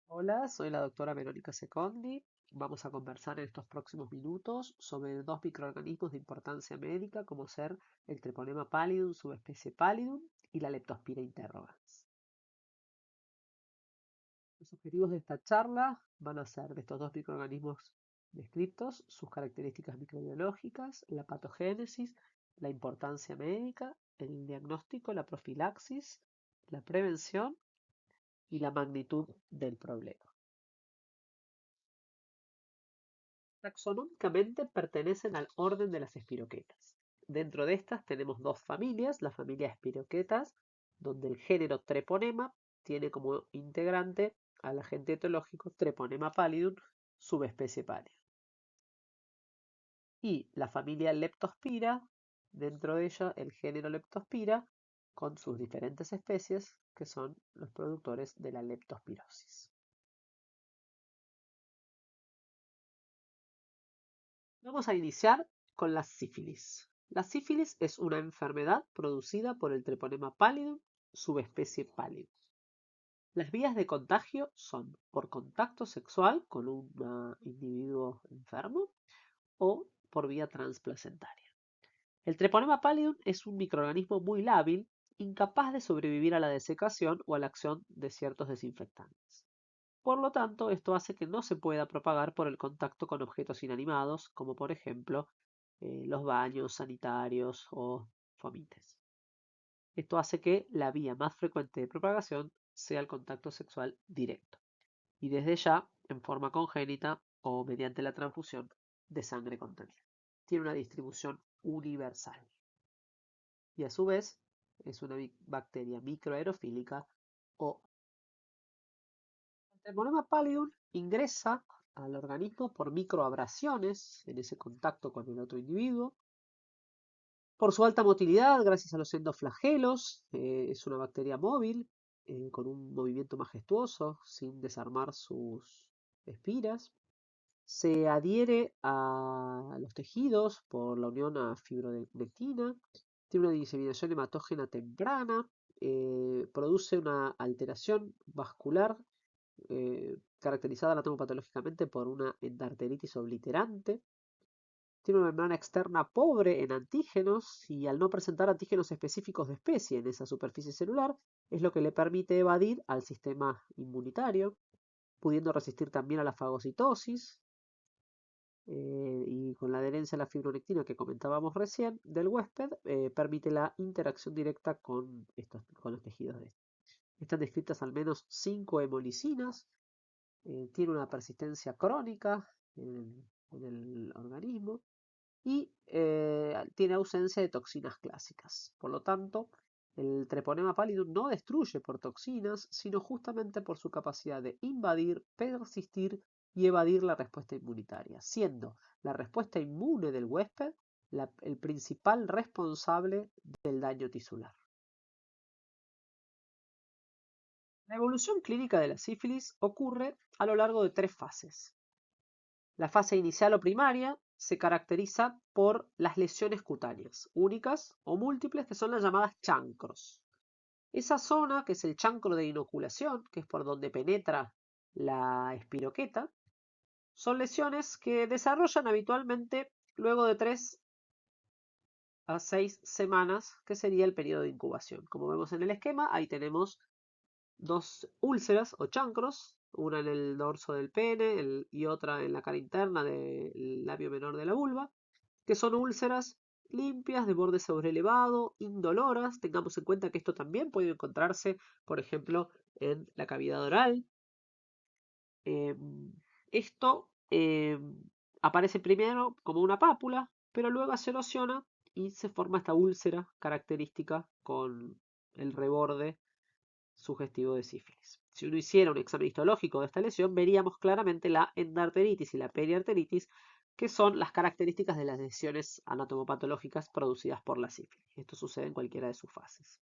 Hola, soy la doctora Verónica Secondi. Vamos a conversar en estos próximos minutos sobre dos microorganismos de importancia médica, como ser el Treponema pallidum, subespecie pallidum, y la Leptospira interrogans. Los objetivos de esta charla van a ser de estos dos microorganismos descritos, sus características microbiológicas, la patogénesis, la importancia médica, el diagnóstico, la profilaxis, la prevención y la magnitud del problema. Taxonómicamente pertenecen al orden de las espiroquetas. Dentro de estas tenemos dos familias, la familia Espiroquetas, donde el género Treponema tiene como integrante al agente etológico Treponema pallidum, subespecie pallidum. Y la familia Leptospira, dentro de ella el género Leptospira, con sus diferentes especies, que son los productores de la leptospirosis. Vamos a iniciar con la sífilis. La sífilis es una enfermedad producida por el Treponema pallidum, subespecie pallidum. Las vías de contagio son por contacto sexual con un individuo enfermo o por vía transplacentaria. El Treponema pallidum es un microorganismo muy lábil, incapaz de sobrevivir a la desecación o a la acción de ciertos desinfectantes. Por lo tanto, esto hace que no se pueda propagar por el contacto con objetos inanimados, como por ejemplo los baños sanitarios o fomites. Esto hace que la vía más frecuente de propagación sea el contacto sexual directo, y desde ya en forma congénita o mediante la transfusión de sangre contenida. Tiene una distribución universal y a su vez es una bacteria microaerofílica o el Treponema pallidum ingresa al organismo por microabrasiones en ese contacto con el otro individuo. Por su alta motilidad, gracias a los endoflagelos, es una bacteria móvil con un movimiento majestuoso sin desarmar sus espiras. Se adhiere a los tejidos por la unión a fibronectina. Tiene una diseminación hematógena temprana. Produce una alteración vascular caracterizada anatomopatológicamente por una endarteritis obliterante. Tiene una membrana externa pobre en antígenos y al no presentar antígenos específicos de especie en esa superficie celular, es lo que le permite evadir al sistema inmunitario, pudiendo resistir también a la fagocitosis. Y con la adherencia a la fibronectina que comentábamos recién del huésped, permite la interacción directa con los tejidos de este. Están descritas al menos 5 hemolicinas. Tiene una persistencia crónica en el organismo y tiene ausencia de toxinas clásicas. Por lo tanto, el Treponema pallidum no destruye por toxinas, sino justamente por su capacidad de invadir, persistir y evadir la respuesta inmunitaria, siendo la respuesta inmune del huésped el principal responsable del daño tisular. La evolución clínica de la sífilis ocurre a lo largo de 3 fases. La fase inicial o primaria se caracteriza por las lesiones cutáneas, únicas o múltiples, que son las llamadas chancros. Esa zona, que es el chancro de inoculación, que es por donde penetra la espiroqueta, son lesiones que desarrollan habitualmente luego de 3 a 6 semanas, que sería el periodo de incubación. Como vemos en el esquema, ahí tenemos dos úlceras o chancros, una en el dorso del pene y otra en la cara interna del labio menor de la vulva, que son úlceras limpias, de borde sobrelevado, indoloras. Tengamos en cuenta que esto también puede encontrarse, por ejemplo, en la cavidad oral. Esto aparece primero como una pápula, pero luego se erosiona y se forma esta úlcera característica con el reborde sugestivo de sífilis. Si uno hiciera un examen histológico de esta lesión, veríamos claramente la endarteritis y la periarteritis, que son las características de las lesiones anatomopatológicas producidas por la sífilis. Esto sucede en cualquiera de sus fases.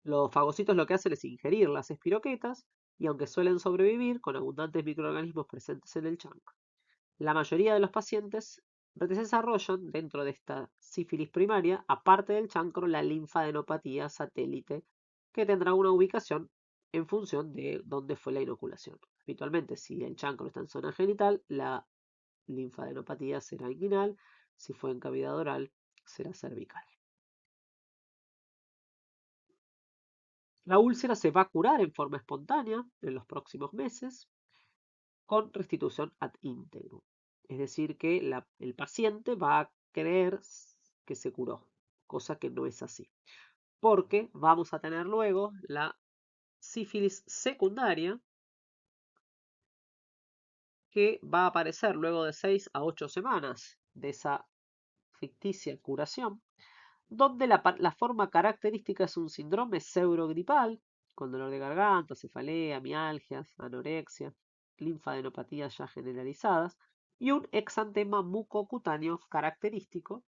Los fagocitos lo que hacen es ingerir las espiroquetas y aunque suelen sobrevivir con abundantes microorganismos presentes en el chancro, la mayoría de los pacientes desarrollan dentro de esta sífilis primaria, aparte del chancro, la linfadenopatía satélite, que tendrá una ubicación en función de dónde fue la inoculación. Habitualmente, si el chancro está en zona genital, la linfadenopatía será inguinal, si fue en cavidad oral, será cervical. La úlcera se va a curar en forma espontánea en los próximos meses con restitución ad integrum. Es decir, que el paciente va a creer que se curó, cosa que no es así. Porque vamos a tener luego la sífilis secundaria que va a aparecer luego de 6 a 8 semanas de esa ficticia curación, donde la forma característica es un síndrome pseudogripal, con dolor de garganta, cefalea, mialgias, anorexia, linfadenopatías ya generalizadas, y un exantema mucocutáneo característico,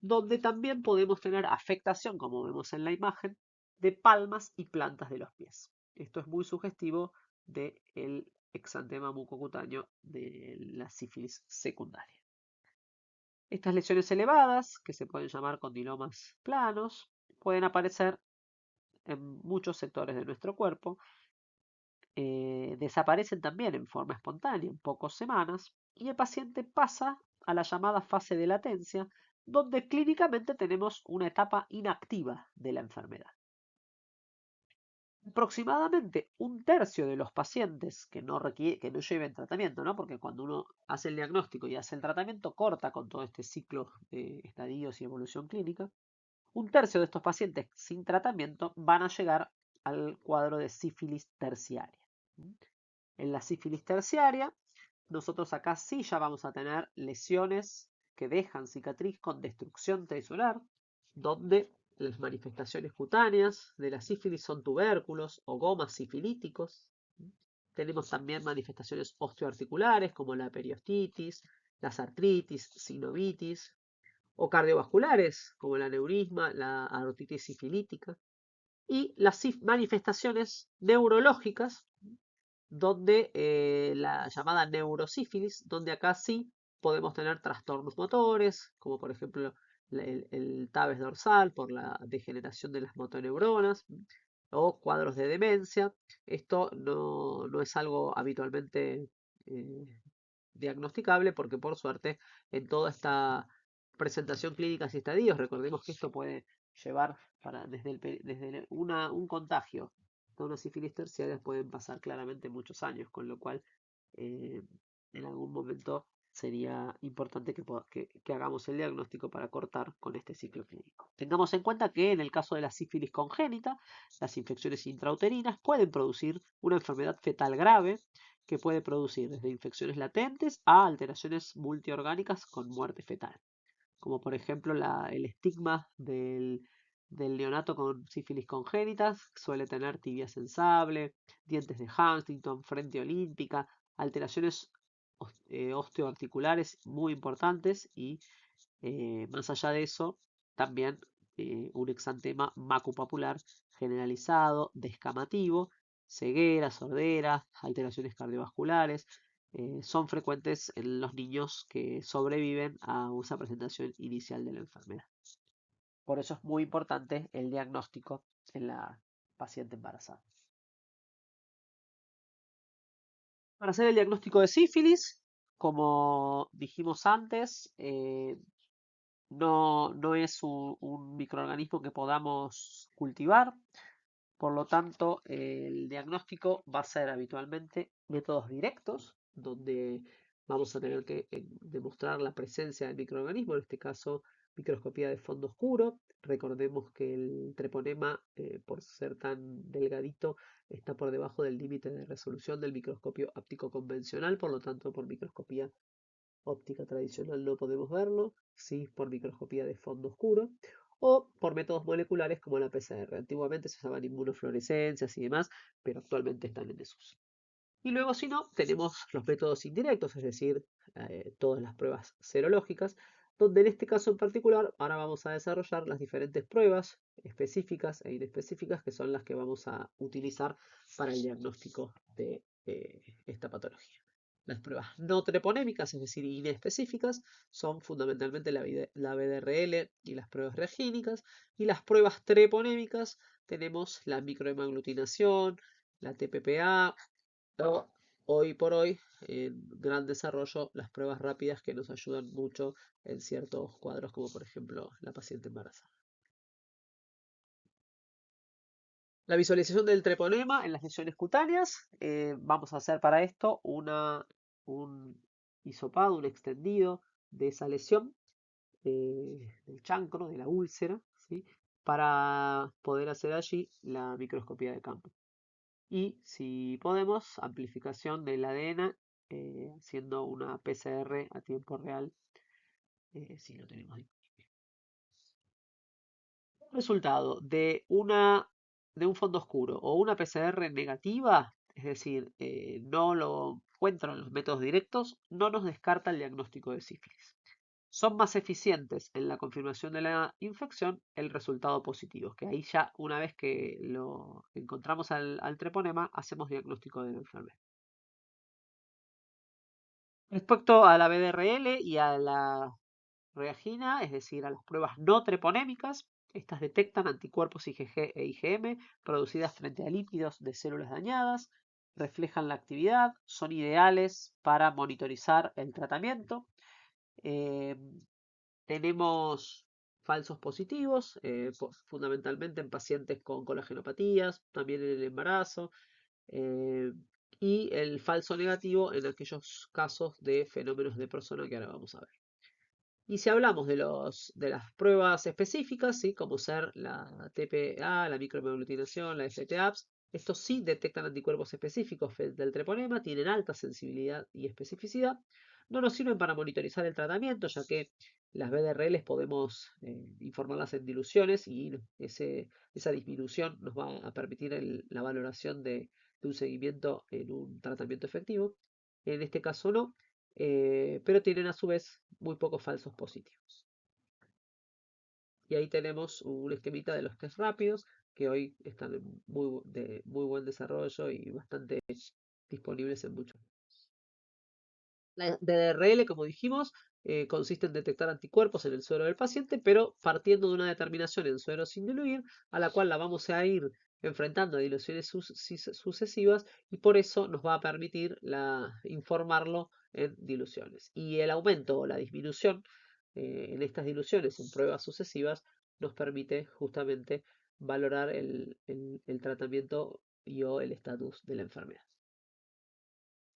donde también podemos tener afectación, como vemos en la imagen, de palmas y plantas de los pies. Esto es muy sugestivo del exantema mucocutáneo de la sífilis secundaria. Estas lesiones elevadas, que se pueden llamar condilomas planos, pueden aparecer en muchos sectores de nuestro cuerpo. Desaparecen también en forma espontánea en pocas semanas y el paciente pasa a la llamada fase de latencia, donde clínicamente tenemos una etapa inactiva de la enfermedad. Aproximadamente un tercio de los pacientes que no lleven tratamiento, ¿no? Porque cuando uno hace el diagnóstico y hace el tratamiento, corta con todo este ciclo de estadios y evolución clínica. Un tercio de estos pacientes sin tratamiento van a llegar al cuadro de sífilis terciaria. En la sífilis terciaria, nosotros acá sí ya vamos a tener lesiones que dejan cicatriz con destrucción tisular, donde las manifestaciones cutáneas de la sífilis son tubérculos o gomas sifilíticos. Tenemos también manifestaciones osteoarticulares como la periostitis, las artritis, sinovitis, o cardiovasculares como el aneurisma, la aortitis sifilítica, y las manifestaciones neurológicas, donde la llamada neurosífilis, donde acá sí podemos tener trastornos motores, como por ejemplo el tabes dorsal por la degeneración de las motoneuronas, o cuadros de demencia. Esto no es algo habitualmente diagnosticable porque por suerte en toda esta presentación clínica y estadios, recordemos que esto puede llevar desde un contagio a una sífilis terciaria pueden pasar claramente muchos años, con lo cual eh, en algún momento sería importante que hagamos el diagnóstico para cortar con este ciclo clínico. Tengamos en cuenta que en el caso de la sífilis congénita, las infecciones intrauterinas pueden producir una enfermedad fetal grave que puede producir desde infecciones latentes a alteraciones multiorgánicas con muerte fetal, como por ejemplo el estigma del neonato con sífilis congénita suele tener tibia sensable, dientes de Huntington, frente olímpica, alteraciones osteoarticulares muy importantes y más allá de eso, también un exantema macupapular generalizado, descamativo, ceguera, sordera, alteraciones cardiovasculares, son frecuentes en los niños que sobreviven a esa presentación inicial de la enfermedad. Por eso es muy importante el diagnóstico en la paciente embarazada. Para hacer el diagnóstico de sífilis, como dijimos antes, no es un microorganismo que podamos cultivar, por lo tanto, el diagnóstico va a ser habitualmente métodos directos, donde vamos a tener que demostrar la presencia del microorganismo, en este caso microscopía de fondo oscuro. Recordemos que el treponema, por ser tan delgadito, está por debajo del límite de resolución del microscopio óptico convencional, por lo tanto, por microscopía óptica tradicional no podemos verlo, sí por microscopía de fondo oscuro o por métodos moleculares como la PCR. Antiguamente se usaban inmunofluorescencias y demás, pero actualmente están en desuso. Y luego, si no, tenemos los métodos indirectos, es decir, todas las pruebas serológicas, donde en este caso en particular ahora vamos a desarrollar las diferentes pruebas específicas e inespecíficas que son las que vamos a utilizar para el diagnóstico de esta patología. Las pruebas no treponémicas, es decir, inespecíficas, son fundamentalmente la BDRL y las pruebas reagínicas. Y las pruebas treponémicas tenemos la microhemaglutinación, la TPPA, o hoy por hoy en gran desarrollo las pruebas rápidas que nos ayudan mucho en ciertos cuadros, como por ejemplo la paciente embarazada. La visualización del treponema en las lesiones cutáneas. Vamos a hacer para esto un hisopado, un extendido de esa lesión, del chancro, de la úlcera, ¿sí? Para poder hacer allí la microscopía de campo. Y si podemos, amplificación del ADN haciendo una PCR a tiempo real, si lo tenemos disponible. Resultado de un fondo oscuro o una PCR negativa, es decir, no lo encuentran los métodos directos, no nos descarta el diagnóstico de sífilis. Son más eficientes en la confirmación de la infección el resultado positivo, que ahí ya una vez que lo encontramos al treponema, hacemos diagnóstico de la enfermedad. Respecto a la BDRL y a la reagina, es decir, a las pruebas no treponémicas, estas detectan anticuerpos IgG e IgM producidas frente a lípidos de células dañadas, reflejan la actividad, son ideales para monitorizar el tratamiento. Eh, Tenemos falsos positivos, fundamentalmente en pacientes con colagenopatías, también en el embarazo, eh, y el falso negativo en aquellos casos de fenómenos de persona que ahora vamos a ver. Y si hablamos de las pruebas específicas, ¿sí? Como ser la TPA, la microhemaglutinación, la FTAPS, estos sí detectan anticuerpos específicos frente al treponema, tienen alta sensibilidad y especificidad. No nos sirven para monitorizar el tratamiento, ya que las BDRLs podemos informarlas en diluciones y esa disminución nos va a permitir la valoración de un seguimiento en un tratamiento efectivo. En este caso no, pero tienen a su vez muy pocos falsos positivos. Y ahí tenemos un esquemita de los test rápidos que hoy están de muy buen desarrollo y bastante disponibles en muchos. La DDRL, como dijimos, consiste en detectar anticuerpos en el suero del paciente, pero partiendo de una determinación en suero sin diluir, a la cual la vamos a ir enfrentando a diluciones sucesivas y por eso nos va a permitir informarlo en diluciones. Y el aumento o la disminución en estas diluciones en pruebas sucesivas nos permite justamente valorar el tratamiento y o el estatus de la enfermedad.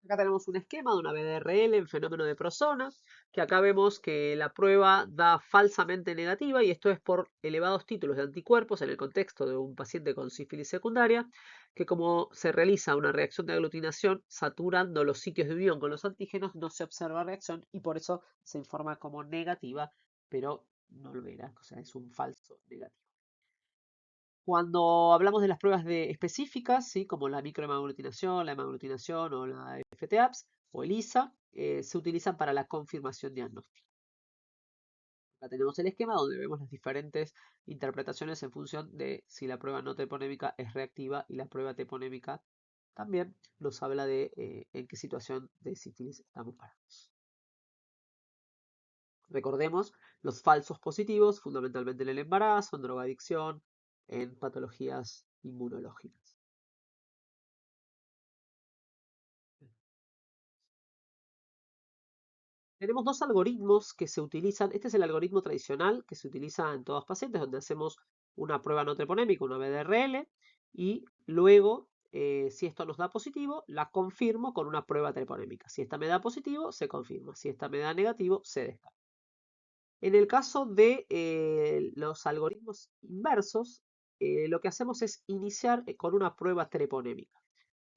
Acá tenemos un esquema de una BDRL en fenómeno de prosona, que acá vemos que la prueba da falsamente negativa y esto es por elevados títulos de anticuerpos en el contexto de un paciente con sífilis secundaria, que como se realiza una reacción de aglutinación saturando los sitios de unión con los antígenos, no se observa reacción y por eso se informa como negativa, pero no lo era, o sea, es un falso negativo. Cuando hablamos de las pruebas específicas, ¿sí? Como la microhemaglutinación, la hemaglutinación o la FTAPS o ELISA, se utilizan para la confirmación diagnóstica. Acá tenemos el esquema donde vemos las diferentes interpretaciones en función de si la prueba no treponémica es reactiva y la prueba treponémica también nos habla de en qué situación de sífilis estamos parados. Recordemos los falsos positivos, fundamentalmente en el embarazo, en drogadicción, en patologías inmunológicas. Tenemos dos algoritmos que se utilizan. Este es el algoritmo tradicional que se utiliza en todos los pacientes, donde hacemos una prueba no treponémica, una BDRL, y luego, si esto nos da positivo, la confirmo con una prueba treponémica. Si esta me da positivo, se confirma. Si esta me da negativo, se descarta. En el caso de los algoritmos inversos, lo que hacemos es iniciar con una prueba treponémica.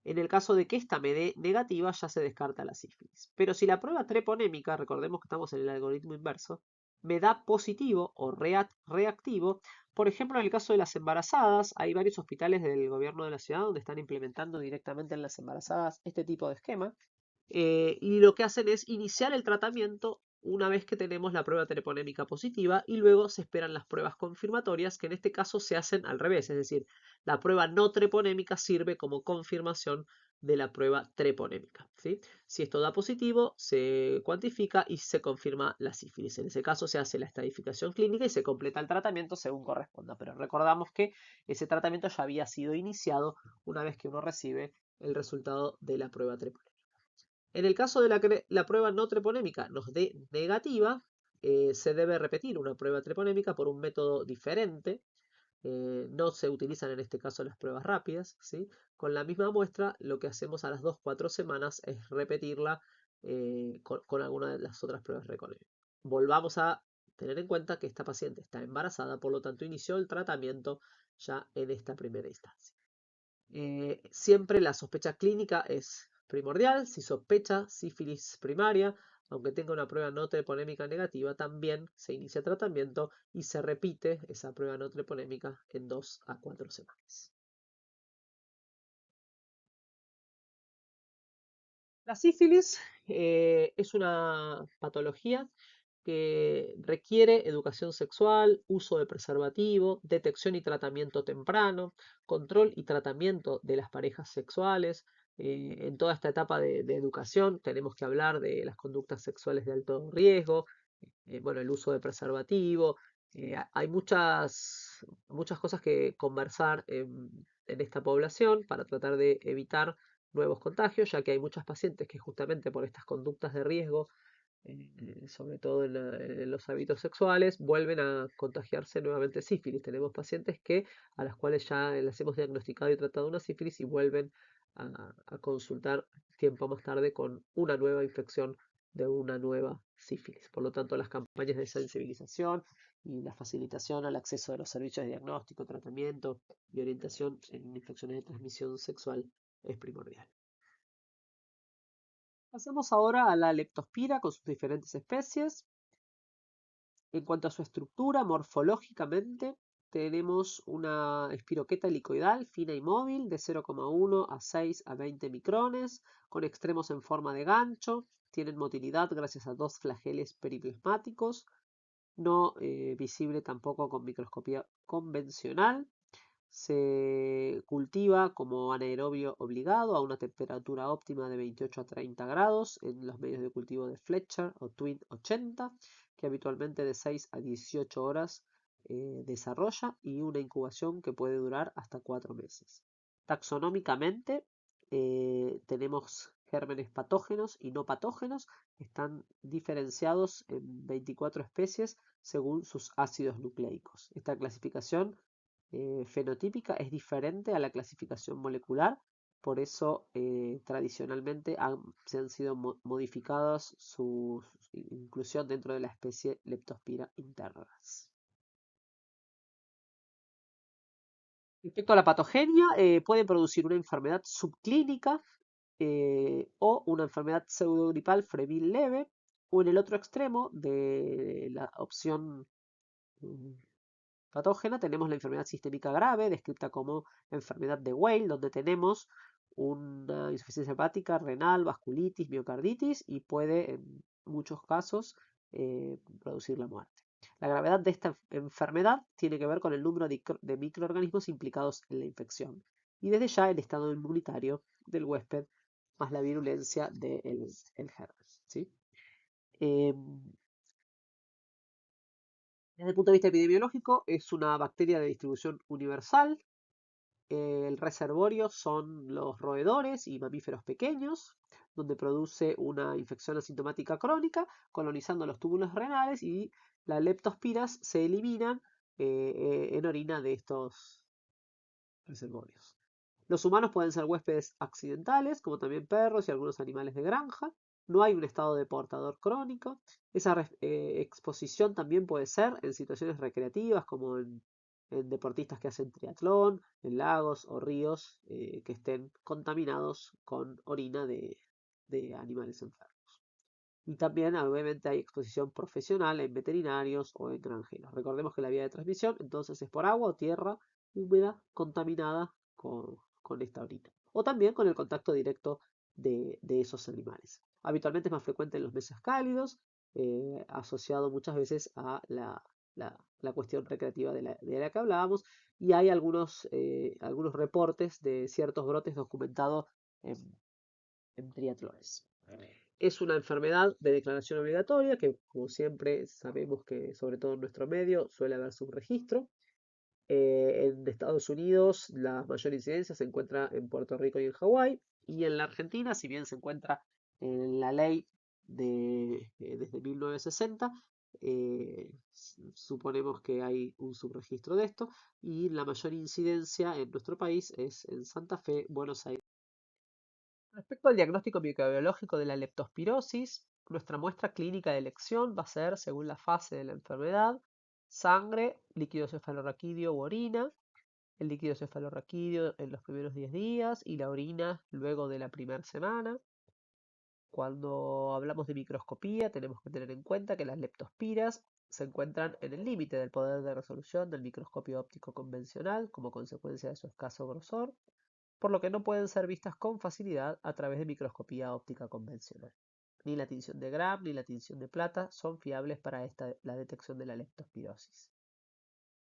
En el caso de que esta me dé negativa, ya se descarta la sífilis. Pero si la prueba treponémica, recordemos que estamos en el algoritmo inverso, me da positivo o reactivo, por ejemplo, en el caso de las embarazadas, hay varios hospitales del gobierno de la ciudad donde están implementando directamente en las embarazadas este tipo de esquema. Y lo que hacen es iniciar el tratamiento una vez que tenemos la prueba treponémica positiva y luego se esperan las pruebas confirmatorias que en este caso se hacen al revés, es decir, la prueba no treponémica sirve como confirmación de la prueba treponémica, ¿sí? Si esto da positivo, se cuantifica y se confirma la sífilis. En ese caso se hace la estadificación clínica y se completa el tratamiento según corresponda. Pero recordamos que ese tratamiento ya había sido iniciado una vez que uno recibe el resultado de la prueba treponémica. En el caso de la prueba no treponémica nos dé negativa, se debe repetir una prueba treponémica por un método diferente. No se utilizan en este caso las pruebas rápidas, ¿sí? Con la misma muestra, lo que hacemos a las 2-4 semanas es repetirla con alguna de las otras pruebas treponémicas. Volvamos a tener en cuenta que esta paciente está embarazada, por lo tanto inició el tratamiento ya en esta primera instancia. Siempre la sospecha clínica es primordial. Si sospecha sífilis primaria, aunque tenga una prueba no treponémica negativa, también se inicia tratamiento y se repite esa prueba no treponémica en 2-4 semanas. La sífilis es una patología que requiere educación sexual, uso de preservativo, detección y tratamiento temprano, control y tratamiento de las parejas sexuales. En toda esta etapa de educación tenemos que hablar de las conductas sexuales de alto riesgo, bueno, el uso de preservativo. Hay muchas cosas que conversar en esta población para tratar de evitar nuevos contagios, ya que hay muchas pacientes que justamente por estas conductas de riesgo, sobre todo en los hábitos sexuales, vuelven a contagiarse nuevamente sífilis. Tenemos pacientes a las cuales ya les hemos diagnosticado y tratado una sífilis y vuelven a consultar tiempo más tarde con una nueva infección de una nueva sífilis. Por lo tanto, las campañas de sensibilización y la facilitación al acceso a los servicios de diagnóstico, tratamiento y orientación en infecciones de transmisión sexual es primordial. Pasamos ahora a la leptospira con sus diferentes especies. En cuanto a su estructura, morfológicamente, tenemos una espiroqueta helicoidal fina y móvil de 0,1 a 6 a 20 micrones, con extremos en forma de gancho. Tienen motilidad gracias a 2 flageles periplasmáticos, no visible tampoco con microscopía convencional. Se cultiva como anaerobio obligado a una temperatura óptima de 28 a 30 grados en los medios de cultivo de Fletcher o Twin 80, que habitualmente de 6 a 18 horas desarrolla y una incubación que puede durar hasta 4 meses. Taxonómicamente tenemos gérmenes patógenos y no patógenos, están diferenciados en 24 especies según sus ácidos nucleicos. Esta clasificación fenotípica es diferente a la clasificación molecular, por eso tradicionalmente se han sido modificadas su inclusión dentro de la especie Leptospira internas. Respecto a la patogenia, puede producir una enfermedad subclínica o una enfermedad pseudogripal febril leve, o en el otro extremo de la opción patógena tenemos la enfermedad sistémica grave, descrita como enfermedad de Weil, donde tenemos una insuficiencia hepática, renal, vasculitis, miocarditis y puede en muchos casos producir la muerte. La gravedad de esta enfermedad tiene que ver con el número de microorganismos implicados en la infección y desde ya el estado inmunitario del huésped más la virulencia del germen, ¿sí? Desde el punto de vista epidemiológico, es una bacteria de distribución universal. El reservorio son los roedores y mamíferos pequeños, donde produce una infección asintomática crónica, colonizando los túbulos renales y las leptospiras se eliminan en orina de estos reservorios. Los humanos pueden ser huéspedes accidentales, como también perros y algunos animales de granja. No hay un estado de portador crónico. Esa exposición también puede ser en situaciones recreativas, como en deportistas que hacen triatlón, en lagos o ríos que estén contaminados con orina de animales enfermos. Y también, obviamente, hay exposición profesional en veterinarios o en granjeros. Recordemos que la vía de transmisión entonces es por agua o tierra húmeda contaminada con esta orina. O también con el contacto directo de esos animales. Habitualmente es más frecuente en los meses cálidos, asociado muchas veces a la cuestión recreativa de la que hablábamos. Y hay algunos reportes de ciertos brotes documentados en, en triatlones. Es una enfermedad de declaración obligatoria que, como siempre, sabemos que, sobre todo en nuestro medio, suele haber subregistro. En Estados Unidos, la mayor incidencia se encuentra en Puerto Rico y en Hawái. Y en la Argentina, si bien se encuentra en la ley desde 1960, suponemos que hay un subregistro de esto. Y la mayor incidencia en nuestro país es en Santa Fe, Buenos Aires. Respecto al diagnóstico microbiológico de la leptospirosis, nuestra muestra clínica de elección va a ser, según la fase de la enfermedad, sangre, líquido cefalorraquídeo u orina, el líquido cefalorraquídeo en los primeros 10 días y la orina luego de la primera semana. Cuando hablamos de microscopía, tenemos que tener en cuenta que las leptospiras se encuentran en el límite del poder de resolución del microscopio óptico convencional como consecuencia de su escaso grosor, por lo que no pueden ser vistas con facilidad a través de microscopía óptica convencional. Ni la tinción de Gram ni la tinción de plata son fiables para la detección de la leptospirosis.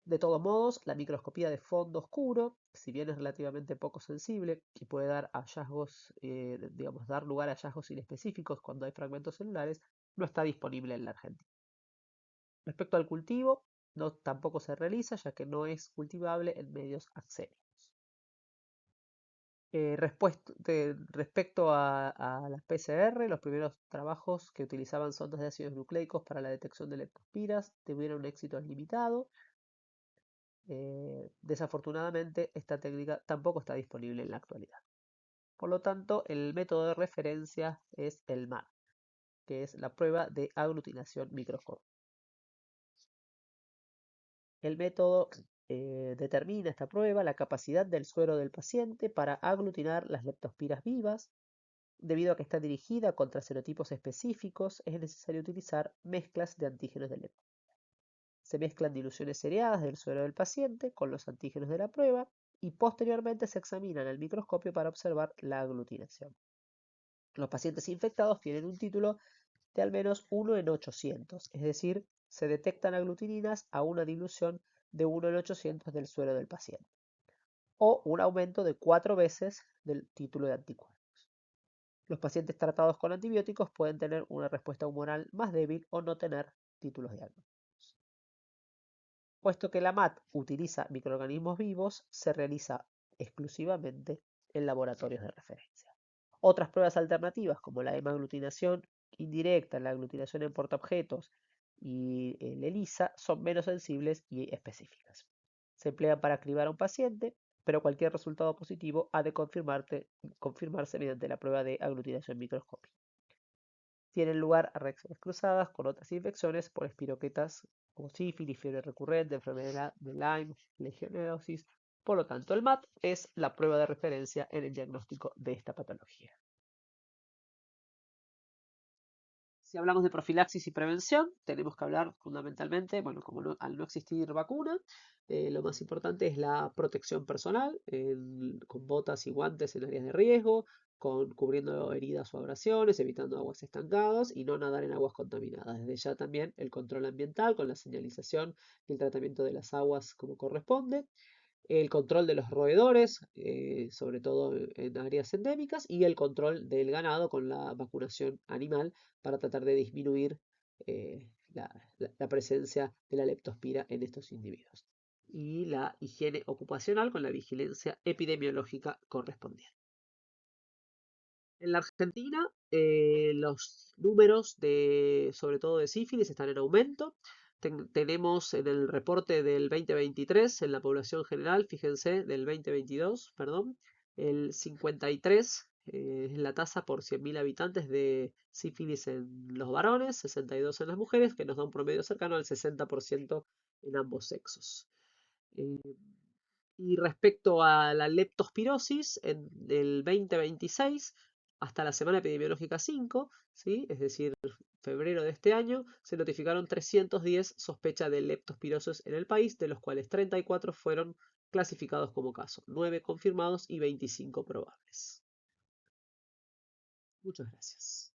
De todos modos, la microscopía de fondo oscuro, si bien es relativamente poco sensible y puede dar hallazgos, dar lugar a hallazgos inespecíficos cuando hay fragmentos celulares, no está disponible en la Argentina. Respecto al cultivo, tampoco se realiza ya que no es cultivable en medios axénicos. Respecto a las PCR, los primeros trabajos que utilizaban sondas de ácidos nucleicos para la detección de leptospiras tuvieron éxitos limitados. Desafortunadamente, esta técnica tampoco está disponible en la actualidad. Por lo tanto, el método de referencia es el MAT, que es la prueba de aglutinación microscópica. El método determina esta prueba la capacidad del suero del paciente para aglutinar las leptospiras vivas. Debido a que está dirigida contra serotipos específicos, es necesario utilizar mezclas de antígenos de leptospira. Se mezclan diluciones seriadas del suero del paciente con los antígenos de la prueba y posteriormente se examinan al microscopio para observar la aglutinación. Los pacientes infectados tienen un título de al menos 1 en 800, es decir, se detectan aglutininas a una dilución de 1 en 800 del suero del paciente, o un aumento de 4 veces del título de anticuerpos. Los pacientes tratados con antibióticos pueden tener una respuesta humoral más débil o no tener títulos diagnósticos. Puesto que la MAT utiliza microorganismos vivos, se realiza exclusivamente en laboratorios de referencia. Otras pruebas alternativas, como la hemaglutinación indirecta, la aglutinación en portaobjetos y el ELISA, son menos sensibles y específicas. Se emplean para cribar a un paciente, pero cualquier resultado positivo ha de confirmarse mediante la prueba de aglutinación microscópica. Tienen lugar reacciones cruzadas con otras infecciones por espiroquetas como sífilis, fiebre recurrente, enfermedad de Lyme, legionellosis. Por lo tanto, el MAT es la prueba de referencia en el diagnóstico de esta patología. Si hablamos de profilaxis y prevención, tenemos que hablar fundamentalmente, bueno, al no existir vacuna, lo más importante es la protección personal, con botas y guantes en áreas de riesgo, cubriendo heridas o abrasiones, evitando aguas estancadas y no nadar en aguas contaminadas. Desde ya también el control ambiental con la señalización y el tratamiento de las aguas como corresponde. El control de los roedores, sobre todo en áreas endémicas, y el control del ganado con la vacunación animal para tratar de disminuir la presencia de la leptospira en estos individuos. Y la higiene ocupacional con la vigilancia epidemiológica correspondiente. En la Argentina, los números sobre todo de sífilis están en aumento. Tenemos en el reporte del 2023, en la población general, fíjense, del 2022, perdón, el 53 es la tasa por 100.000 habitantes de sífilis en los varones, 62 en las mujeres, que nos da un promedio cercano al 60% en ambos sexos. Y respecto a la leptospirosis, en el 2026, hasta la semana epidemiológica 5, ¿sí? Es decir, febrero de este año, se notificaron 310 sospechas de leptospirosis en el país, de los cuales 34 fueron clasificados como casos, 9 confirmados y 25 probables. Muchas gracias.